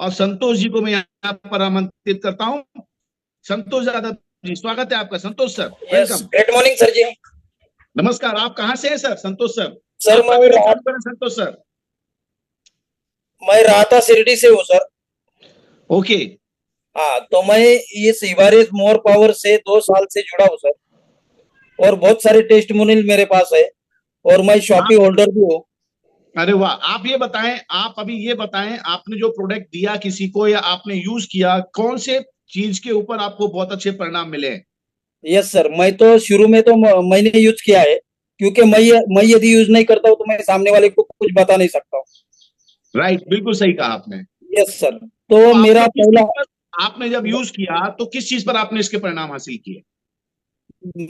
और संतोष जी को मैं यहाँ पर आमंत्रित करता हूँ। संतोष यादव जी, स्वागत है आपका। Santosh sir, yes, welcome. Good morning sir ji. नमस्कार। आप कहाँ से हैं सर? संतोष सर, सर आपका वीडियो चालू करें संतोष सर। मैं राहता शिरडी से हूँ सर। ओके। हाँ, तो मैं ये सीवरेज मोर पावर से 2 साल से जुड़ा हूँ सर, और बहुत सारे टेस्टिमोनियल मेरे पास है, और मैं शॉपी आप, होल्डर भी हूँ। अरे वाह, आप ये बताएं, आप अभी ये बताएं, आपने जो प्रोडक्ट दिया किसी को या आपने यूज किया, कौन से चीज के ऊपर आपको बहुत अच्छे परिणाम मिले हैं? यस सर, मैं तो शुरू में तो मैंने यूज किया है, क्योंकि मैं यदि यूज नहीं करता हूँ तो मैं सामने वाले को कुछ बता नहीं सकता हूँ। राइट, बिल्कुल सही कहा आपने। यस सर, तो तो आपने मेरा किस चीज पहला, पर, आपने जब यूज किया तो किस चीज पर आपने इसके परिणाम हासिल किए?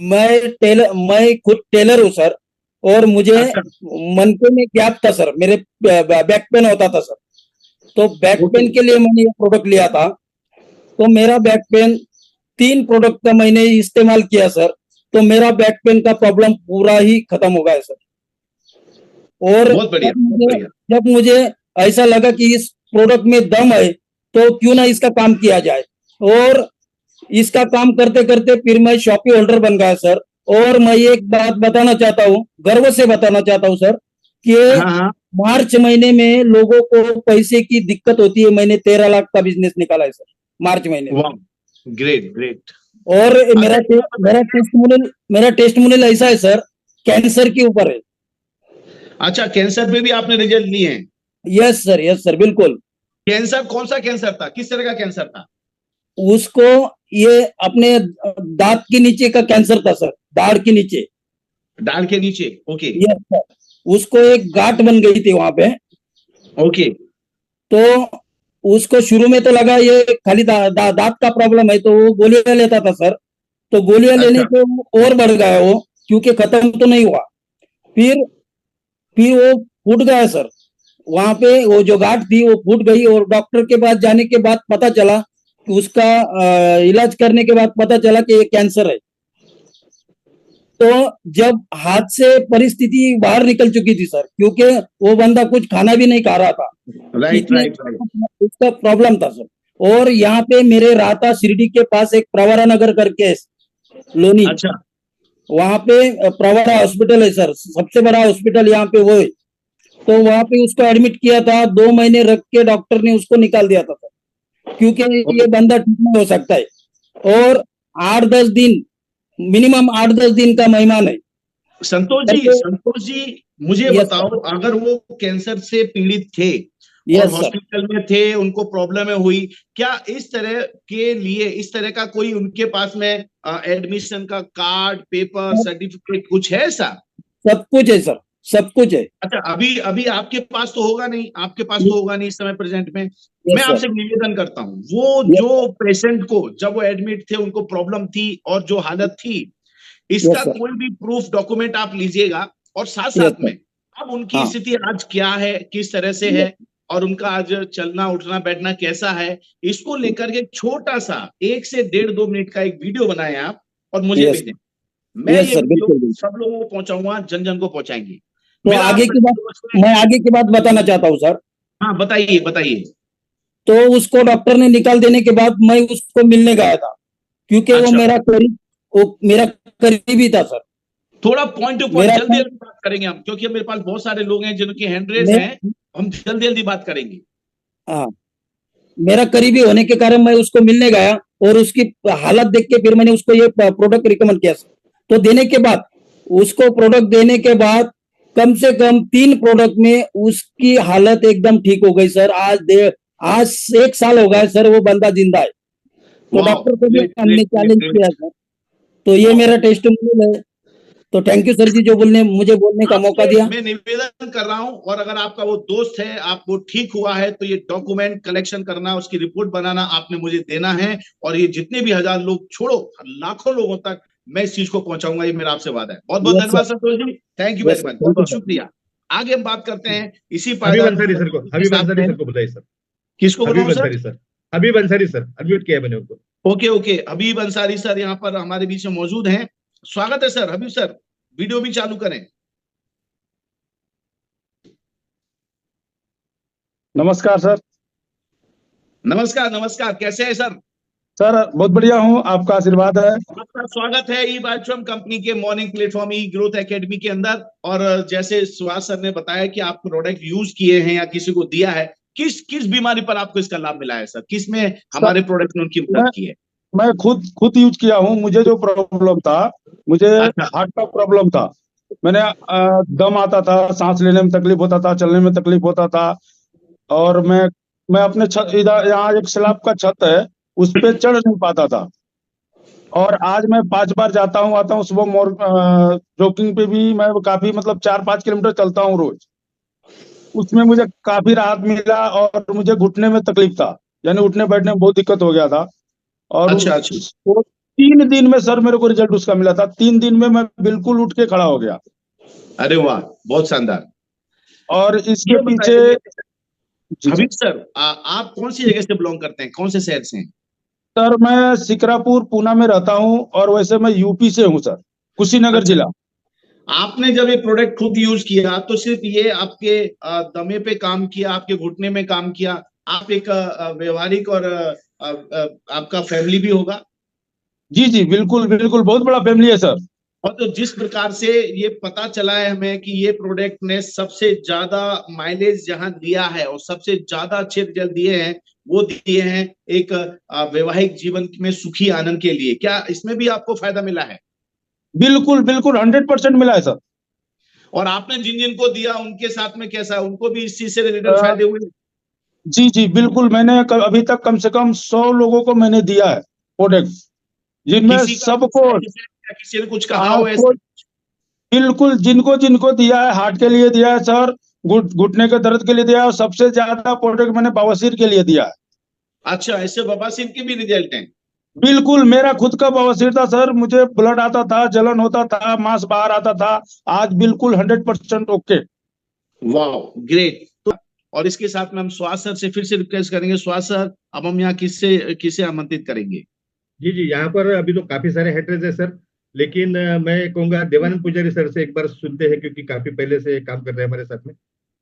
मैं खुद टेलर हूँ सर, और मुझे अच्छा। मनके में गैप था सर, मेरे बैक पेन होता था सर। तो बैक ओके। पेन के लिए मैंने ये प्रोडक्ट लिया था। तो मेरा बैक पेन, 3 प्रोडक्ट का मैंने इस्तेमाल किया सर, तो मेरा बैक पेन का प्रॉब्लम पूरा ही खत्म हो गया सर। और बहुत बढ़िया, बहुत बढ़िया। जब मुझे ऐसा लगा कि इस प्रोडक्ट में दम है, तो क्यों ना इसका काम किया जाए, और इसका काम करते करते फिर मैं शॉपी होल्डर बन गया सर। और मैं एक बात बताना चाहता हूँ, गर्व से बताना चाहता हूँ सर, कि हाँ हाँ। मार्च महीने में लोगों को पैसे की दिक्कत होती है, मैंने 13 लाख का बिजनेस निकाला है सर मार्च महीने में। वाह, ग्रेट ग्रेट। और अच्छा, ये बताइए। मेरा टेस्टिमोनियल ऐसा है सर, कैंसर के ऊपर है। अच्छा, कैंसर पे भी आपने रिजल्ट लिए हैं? यस सर, बिल्कुल। कैंसर कौन सा कैंसर था, किस तरह का कैंसर था? उसको, ये अपने दांत के नीचे का कैंसर था सर, दाढ़ के नीचे। दाढ़ के नीचे, ओके। यस सर, उसको एक गांठ बन गई थी वहां पे। ओके। तो उसको शुरू में तो लगा ये खाली दांत का प्रॉब्लम है, तो वो गोलियां लेता था सर। तो गोलियां लेने अच्छा। से वो और बढ़ गया वो, क्योंकि खत्म तो नहीं हुआ। फिर फिर वो फूट गया सर। वहां पे वो जो गांठ थी वो फूट गई, और डॉक्टर के पास जाने के बाद पता चला कि उसका इलाज करने के बाद पता चला कि ये कैंसर है। तो जब हाथ से परिस्थिति बाहर निकल चुकी थी सर, क्योंकि वो बंदा कुछ खाना भी नहीं खा रहा था, राइट इतने राइट राइट। उसका प्रॉब्लम था सर। और यहाँ पे मेरे राहता शिरडी के पास एक प्रवरा नगर करके है, लोनी, अच्छा। वहां पे प्रवरा हॉस्पिटल है सर, सबसे बड़ा हॉस्पिटल यहाँ पे वो है। तो वहां पे उसको एडमिट किया था, 2 महीने रख के डॉक्टर ने उसको निकाल दिया था सर, क्योंकि ये बंदा ठीक नहीं हो सकता है। और 8-10 दिन, मिनिमम 8-10 दिन का मेहमान है। संतोष जी, मुझे यस बताओ, सर। अगर वो कैंसर से पीड़ित थे और यस सर। हॉस्पिटल में थे, उनको प्रॉब्लम हुई, क्या इस तरह के लिए, इस तरह का कोई उनके पास में एडमिशन का कार्ड, पेपर, सर्टिफिकेट कुछ है ऐसा? सब कुछ है सर, सब कुछ है। अच्छा, अभी अभी आपके पास तो होगा नहीं, आपके पास तो होगा नहीं इस समय प्रेजेंट में। मैं यस सर। आपसे एक निवेदन करता हूं, वो यस जो सर। पेशेंट को, जब वो एडमिट थे, उनको प्रॉब्लम थी और जो हालत थी, इसका यस सर। कोई भी प्रूफ डॉक्यूमेंट आप लीजिएगा, और साथ यस साथ सर। में अब उनकी हाँ। स्थिति आज क्या है, किस तरह से है, और उनका आज चलना उठना बैठना कैसा है, इसको लेकर के छोटा सा 1 से 1.5-2 मिनट का एक वीडियो बनाए आप और मुझे यस। भेजें। मैं यस ये सर, वीडियो बिल्कुल बिल्कुल। सब लोगों को पहुंचाऊंगा, जन जन को पहुंचाएंगे। तो मेरा आप आगे की सभी बात, लोगों से। मैं आगे की बात बताना चाहता हूँ सर। हाँ, बताइए बताइए। तो उसको डॉक्टर ने निकाल देने के बाद मैं उसको मिलने गया था, क्योंकि अच्छा, वो मेरा करीबी था सर। थोड़ा पॉइंट टू पॉइंट मेरा जल्दी जल्दी बात करेंगे हम, क्योंकि मेरे पास बहुत सारे लोग हैं जिनकी हैंड रेस मैं, हैं। हम जल्दी जल्दी बात करेंगे। हाँ, मेरा करीबी होने के कारण मैं उसको मिलने गया, और उसकी हालत देख के फिर मैंने उसको ये प्रोडक्ट रिकमेंड किया सर। तो देने के बाद, उसको प्रोडक्ट देने के बाद कम से कम 3 प्रोडक्ट में उसकी हालत एकदम ठीक हो गई सर। आज 1 साल हो गया है सर, वो बंदा जिंदा है। तो वाह, डॉक्टर को भी ग्रेट हमने ग्रेट ग्रेट चैलेंज किया ग्रेट। सर। तो ये वाह। मेरा टेस्टिमोनियल है। तो थैंक यू सर जी, जो बोलने मुझे बोलने का मौका आपसे दिया। मैं निवेदन कर रहा हूं, और अगर आपका वो दोस्त है, आपको ठीक हुआ है, तो ये डॉक्यूमेंट कलेक्शन करना, उसकी रिपोर्ट बनाना आपने मुझे देना है। और ये जितने भी हजार लोग छोड़ो, लाखों लोगों तक मैं इस चीज को पहुंचाऊंगा, ये मेरा आपसे वादा है। बहुत बहुत यस धन्यवाद sir. Santosh ji, thank you yes very sir, much, बहुत थैंक यू बहुत सर। शुक्रिया। आगे हम बात करते हैं इसी हबीब पायदान अंसारी सर को, के हबीब साथ अंसारी में। सर को बताइए सर। किसको बुलाऊं हबीब सर? अंसारी सर, हबीब अंसारी सर, अनम्यूट किया है मैंने उनको। ओके ओके, हबीब अंसारी सर यहाँ पर हमारे बीच में मौजूद हैं। स्वागत है सर, हबीब सर, वीडियो भी चालू करें। नमस्कार सर। नमस्कार, नमस्कार, कैसे हैं सर? सर बहुत बढ़िया हूँ, आपका आशीर्वाद है। आपका स्वागत है ई बायोट्रम कंपनी के मॉर्निंग प्लेटफॉर्म ई ग्रोथ एकेडमी के अंदर। और जैसे सुहास सर ने बताया कि आप प्रोडक्ट यूज किए हैं या किसी को दिया है, किस किस बीमारी पर आपको इसका लाभ मिला है सर? किस में हमारे प्रोडक्ट ने उनकी मदद की है? मैं खुद यूज किया हूँ। मुझे जो प्रॉब्लम था, मुझे अच्छा। हार्ट का प्रॉब्लम था। मैंने दम आता था, सांस लेने में तकलीफ होता था, चलने में तकलीफ होता था। और मैं अपने छत, इधर यहाँ एक स्लैब का छत है, उस पे चढ़ नहीं पाता था। और आज मैं 5 बार जाता हूँ, आता हूँ सुबह जॉगिंग पे भी मैं काफी मतलब 4-5 किलोमीटर चलता हूँ रोज। उसमें मुझे काफी राहत मिला और मुझे घुटने में तकलीफ था, यानी उठने बैठने में बहुत दिक्कत हो गया था। और अच्छा, अच्छा। वो 3 दिन में सर मेरे को रिजल्ट उसका मिला था। 3 दिन में मैं बिल्कुल उठ के खड़ा हो गया। अरे वाह, बहुत शानदार। और इसके ये पीछे बताइए जी हबीब सर, आप कौन सी जगह से बिलोंग करते हैं, कौन से शहर से हैं? सर, मैं सिकरापुर पूना में रहता हूँ और वैसे मैं यूपी से हूँ सर, कुशीनगर अच्छा, जिला। आपने जब ये प्रोडक्ट खुद यूज किया तो सिर्फ ये आपके दमे पे काम किया, आपके घुटने में काम किया? आप एक व्यवहारिक और आपका फैमिली भी होगा। जी जी, बिल्कुल बिल्कुल, बहुत बड़ा फैमिली है सर। और तो जिस प्रकार से ये पता चला है हमें कि ये प्रोडक्ट ने सबसे ज्यादा माइलेज जहां दिया है और सबसे ज्यादा अच्छे रिजल्ट दिए हैं, वो दिए हैं एक वैवाहिक जीवन में सुखी आनंद के लिए। क्या इसमें भी आपको फायदा मिला है? बिल्कुल बिल्कुल, 100% मिला है सर। और आपने जिन जिन को दिया उनके साथ में कैसा, उनको भी इस चीज से रिलेटेड अ, फायदे हुए? जी जी बिल्कुल, मैंने अभी तक कम से कम 100 लोगों को मैंने दिया है प्रोडक्ट, जिनमें किसी का सबको साइड इफेक्ट या किसी ने कुछ कहा हो आपको ऐसे? बिल्कुल, जिनको जिनको दिया है, हार्ट के लिए दिया है सर, घुटने के दर्द के लिए दिया है, और सबसे ज्यादा प्रोडक्ट मैंने बवासीर के लिए दिया है। अच्छा, ऐसे बवासीर के भी रिजल्ट हैं? बिल्कुल, मेरा खुद का बवासीर था सर, मुझे ब्लड आता था, जलन होता था, मांस बाहर आता था। आज बिल्कुल 100% ओके। वाह, ग्रेट। तो और इसके साथ में हम सुहास सर से फिर से रिक्वेस्ट करेंगे। सुहास सर, अब हम यहाँ किससे किसे आमंत्रित करेंगे? जी जी, यहाँ पर अभी तो काफी सारे हेडर्स है सर, लेकिन मैं कहूंगा देवानंद पुजारी सर से एक बार सुनते हैं, क्योंकि काफी पहले से काम कर रहे हैं हमारे साथ में।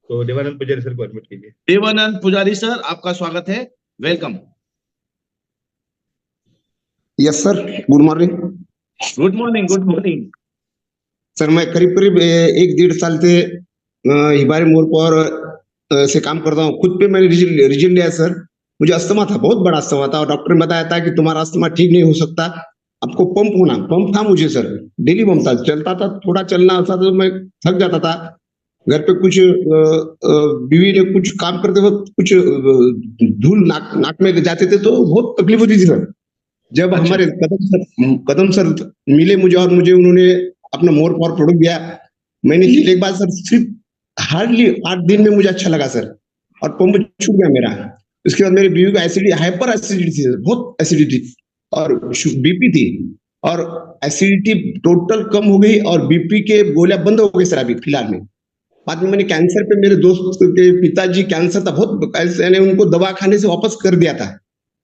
तो देवानंद पुजारी सर को एडमिट कीजिए। देवानंद पुजारी सर, आपका स्वागत है, welcome. Yes sir, good morning. Good morning, good morning. Sir मैं करीब करीब 1-1.5 साल से हिबारी मोड़ पर से काम करता हूँ। खुद पे मैंने रिजल्ट लिया है सर। मुझे अस्थमा था, बहुत बड़ा अस्थमा था, और डॉक्टर ने बताया था कि तुम्हारा अस्थमा ठीक नहीं हो सकता, आपको पंप था मुझे सर, डेली पंप था, चलता था, थोड़ा चलना था तो मैं थक जाता था। घर पे कुछ बीवी ने कुछ काम करते वक्त कुछ धूल नाक में जाते थे तो बहुत तकलीफ होती थी सर। जब अच्छा। हमारे कदम सर मिले मुझे, और मुझे उन्होंने अपना मोर पावर प्रोडक्ट दिया, मैंने लिए एक बार सर, सिर्फ हार्डली 8 दिन में मुझे अच्छा लगा सर, और पंप छूट गया मेरा। उसके बाद मेरे बीवी को एसिडिटी, हाइपर एसिडिटी थी सर, बहुत एसिडिटी, और बीपी थी, और एसिडिटी टोटल कम हो गई, और बीपी के गोलियां बंद हो गई सर अभी फिलहाल में। बाद में मैंने कैंसर पे, मेरे दोस्त के पिताजी कैंसर था बहुत, मैंने उनको दवा खाने से वापस कर दिया था,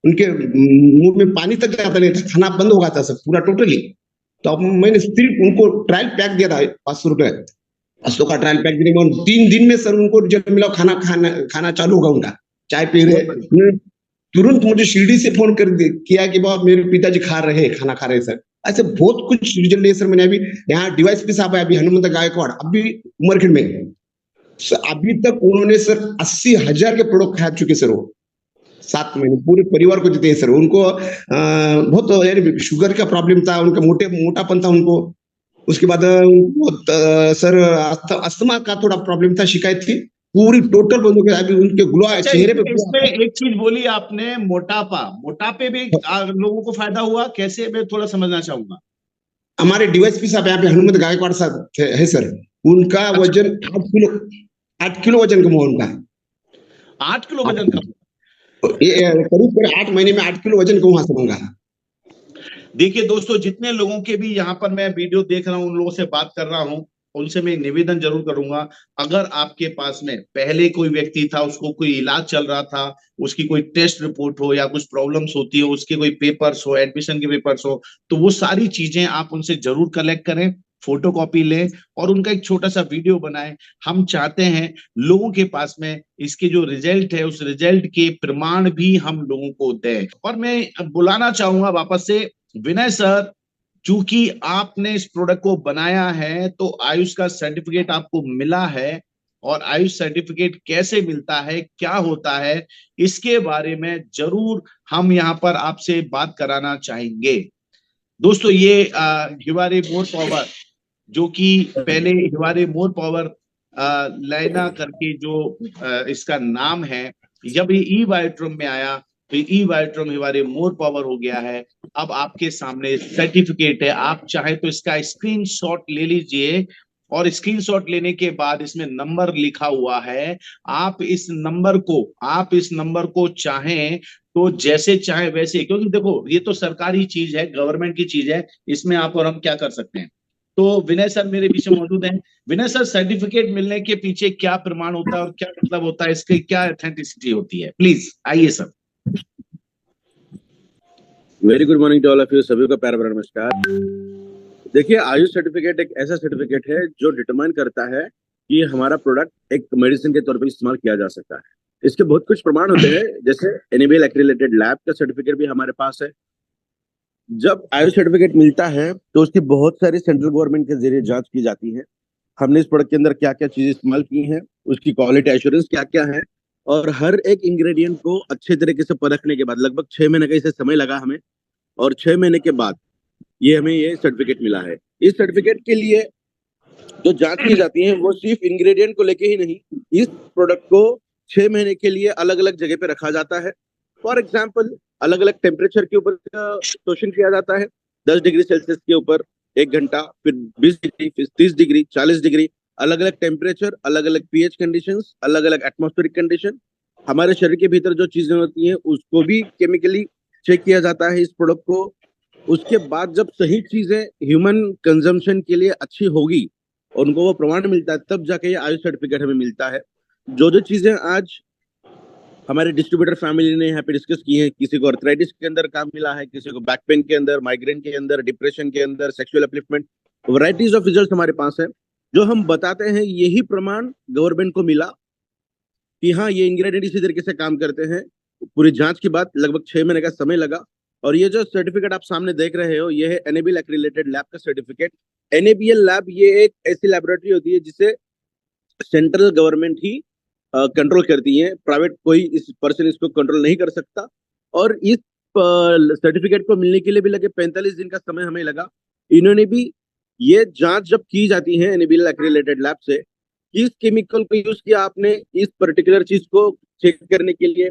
उनके मुंह में पानी तक जाता नहीं था, खाना बंद हो गया था सब पूरा टोटली। तो अब मैंने सिर्फ उनको ट्रायल पैक दिया था 500 रुपए, 500 का ट्रायल पैक देने में 3 दिन में सर उनको रिजल्ट मिला, खाना चालू होगा उनका, चाय पी रहे। तुरंत मुझे शिरडी से फोन किया कि बाबा मेरे पिताजी खाना खा रहे सर। ऐसे बहुत कुछ रिजल्ट लिए सर मैंने। अभी यहाँ डिवाइस भी साहब है, अभी हनुमंत गायकवाड़, अभी उमरखेड़ में, अभी तक उन्होंने सर 80,000 के प्रोडक्ट खा चुके सर वो, 7 महीने पूरे परिवार को देते हैं सर। उनको बहुत यानी शुगर का प्रॉब्लम था, उनका मोटापन था उनको। उसके बाद उनको सर अस्थमा का थोड़ा प्रॉब्लम था, शिकायत थी, पूरी टोटल बंद हो गया। अभी उनके ग्लो अच्छा, चेहरे पे इसमें एक चीज बोली आपने, मोटापे भी लोगों को फायदा हुआ कैसे, मैं थोड़ा समझना चाहूंगा। हमारे डीवाईएसपी साहब यहाँ पे हनुमंत गायकवाड़ साहब है सर, उनका अच्छा। वजन 8 किलो वजन कम हुआ उनका। 8 किलो वजन कम? करीब 8 महीने में 8 किलो वजन कम हुआ सर उनका। देखिए दोस्तों, जितने लोगों के भी यहाँ पर मैं वीडियो देख रहा हूँ, उन लोगों से बात कर रहा हूँ, उनसे मैं निवेदन जरूर करूंगा, अगर आपके पास में पहले कोई व्यक्ति था, उसको कोई इलाज चल रहा था, उसकी कोई टेस्ट रिपोर्ट हो या कुछ प्रॉब्लम्स होती हो, उसके कोई पेपर्स हो, एडमिशन के पेपर्स हो, तो वो सारी चीजें आप उनसे जरूर कलेक्ट करें। फोटोकॉपी लें और उनका एक छोटा सा वीडियो बनाएं। हम चाहते हैं लोगों के पास में इसके जो रिजल्ट है उस रिजल्ट के प्रमाण भी हम लोगों को दें। और मैं बुलाना चाहूंगा वापस से विनय सर, चूंकि आपने इस प्रोडक्ट को बनाया है तो आयुष का सर्टिफिकेट आपको मिला है, और आयुष सर्टिफिकेट कैसे मिलता है, क्या होता है, इसके बारे में जरूर हम यहाँ पर आपसे बात कराना चाहेंगे। दोस्तों ये हिवारे मोर पावर, जो कि पहले हिवारे मोर पावर लैना करके जो इसका नाम है, जब ये ई वाइट्रम में आया तो ई वाइट्रम हिवारे मोर पावर हो गया है। अब आपके सामने सर्टिफिकेट है, आप चाहे तो इसका स्क्रीनशॉट ले लीजिए, और स्क्रीनशॉट लेने के बाद इसमें नंबर लिखा हुआ है। आप इस नंबर को चाहें तो जैसे चाहे वैसे, क्योंकि देखो ये तो सरकारी चीज है, गवर्नमेंट की चीज है, इसमें आप और हम क्या कर सकते हैं। तो विनय सर मेरे पीछे मौजूद हैं। विनय सर, सर्टिफिकेट मिलने के पीछे क्या प्रमाण होता है और क्या मतलब होता है, इसकी क्या ऑथेंटिसिटी होती है, प्लीज आइए sir. Very good morning to all of you, सभी को प्यार भरा नमस्कार। देखिए, आयुष सर्टिफिकेट एक ऐसा सर्टिफिकेट है जो डिटरमाइन करता है कि हमारा प्रोडक्ट एक मेडिसिन के तौर पर इस्तेमाल किया जा सकता है। इसके बहुत कुछ प्रमाण होते हैं, जैसे एनएबीएल एक्रीडिटेड लैब का सर्टिफिकेट भी हमारे पास है। जब आयुष सर्टिफिकेट मिलता है तो उसकी बहुत सारी सेंट्रल गवर्नमेंट के जरिए जांच की जाती है। हमने इस प्रोडक्ट के अंदर क्या क्या चीजें इस्तेमाल की हैं, उसकी क्वालिटी एश्योरेंस क्या क्या है, और हर एक इंग्रेडिएंट को अच्छे तरीके से परखने के बाद लगभग 6 महीने का इसे समय लगा हमें, और 6 महीने के बाद हमें ये सर्टिफिकेट मिला है। इस सर्टिफिकेट के लिए जो जांच की जाती है वो सिर्फ इंग्रेडिएंट को लेके ही नहीं, इस प्रोडक्ट को 6 महीने के लिए अलग अलग जगह पे रखा जाता है। फॉर एग्जाम्पल, अलग अलग टेम्परेचर के ऊपर शोषण किया जाता है। 10 डिग्री सेल्सियस के ऊपर 1 घंटा, फिर 20 डिग्री, फिर 30 डिग्री, 40 डिग्री, अलग अलग टेम्परेचर, अलग अलग पीएच कंडीशंस, अलग अलग एटमॉस्फेरिक कंडीशन। हमारे शरीर के भीतर जो चीजें होती हैं उसको भी केमिकली चेक किया जाता है इस प्रोडक्ट को। उसके बाद जब सही चीजें ह्यूमन कंजम्पशन के लिए अच्छी होगी और उनको वो प्रमाण मिलता है, तब जाके ये आयुष सर्टिफिकेट हमें मिलता है। जो चीजें आज हमारे डिस्ट्रीब्यूटर फैमिली ने यहाँ पे डिस्कस की है, किसी को आर्थराइटिस के अंदर काम मिला है, किसी को बैक पेन के अंदर, माइग्रेन के अंदर, डिप्रेशन के अंदर, sexual upliftment, varieties of result हमारे पास है। जो हम बताते हैं यही प्रमाण गवर्नमेंट को मिला कि हाँ, ये इंग्रेडिएंट इसी तरीके से काम करते हैं। पूरी जांच के बाद लगभग 6 महीने का समय लगा, और ये जो सर्टिफिकेट आप सामने देख रहे हो ये है एनएबीएल एक्रीडिटेड लैब का सर्टिफिकेट। एनएबीएल लैब ये एक ऐसी लैबोरेटरी होती है जिसे सेंट्रल गवर्नमेंट ही कंट्रोल करती है, प्राइवेट कोई इस पर्सन इसको कंट्रोल नहीं कर सकता। और इस सर्टिफिकेट को मिलने के लिए भी लगे 45 दिन का समय हमें लगा। इन्होंने भी ये जांच जब की जाती है एनएबीएल एक्रीडिटेड लैब से, किस केमिकल को यूज किया आपने इस पर्टिकुलर चीज को चेक करने के लिए।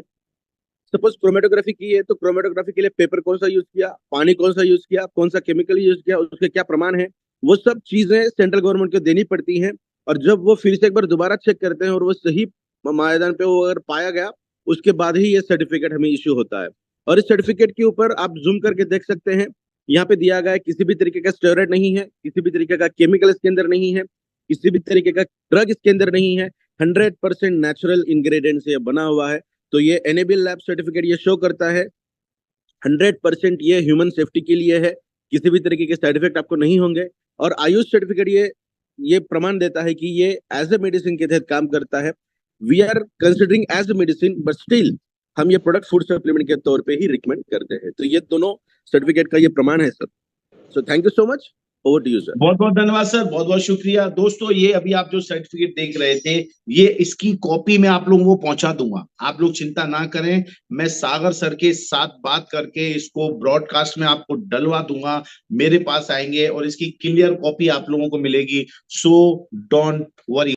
सपोज क्रोमेटोग्राफी की है तो क्रोमेटोग्राफी के लिए पेपर कौन सा यूज किया, पानी कौन सा यूज किया, कौन सा केमिकल यूज किया, उसके क्या प्रमाण है, वो सब चीजें सेंट्रल गवर्नमेंट को देनी पड़ती हैं। और जब वो फिर से एक बार दोबारा चेक करते हैं और वो सही मैदान पे वो अगर पाया गया, उसके बाद ही ये सर्टिफिकेट हमें इश्यू होता है। और इस सर्टिफिकेट के ऊपर आप जूम करके देख सकते हैं, यहाँ पे दिया गया है किसी भी तरीके का स्टेरॉइड नहीं है, किसी भी तरीके का केमिकल इसके अंदर नहीं है, किसी भी तरीके का ड्रग इसके अंदर नहीं है, 100% नेचुरल इंग्रेडिएंट से बना हुआ है। तो ये एनएबीएल लैब सर्टिफिकेट ये शो करता है 100% ये ह्यूमन सेफ्टी के लिए है, किसी भी तरीके के साइड इफेक्ट आपको नहीं होंगे। और आयुष सर्टिफिकेट ये प्रमाण देता है कि ये एज ए मेडिसिन के तहत काम करता है। We are considering as a medicine, but still हम ये प्रोडक्ट फूड सप्लीमेंट के तौर पे ही रिकमेंड करते हैं। तो ये दोनों सर्टिफिकेट का ये प्रमाण है sir. So thank you so much, over to you sir. बहुत बहुत धन्यवाद सर, बहुत बहुत शुक्रिया। दोस्तों ये अभी आप जो सर्टिफिकेट देख रहे थे, ये इसकी कॉपी मैं आप लोगों को पहुंचा दूंगा, आप लोग चिंता ना करें। मैं सागर सर के साथ बात करके इसको ब्रॉडकास्ट में आपको डलवा दूंगा, मेरे पास आएंगे और इसकी क्लियर कॉपी आप लोगों को मिलेगी। So don't worry.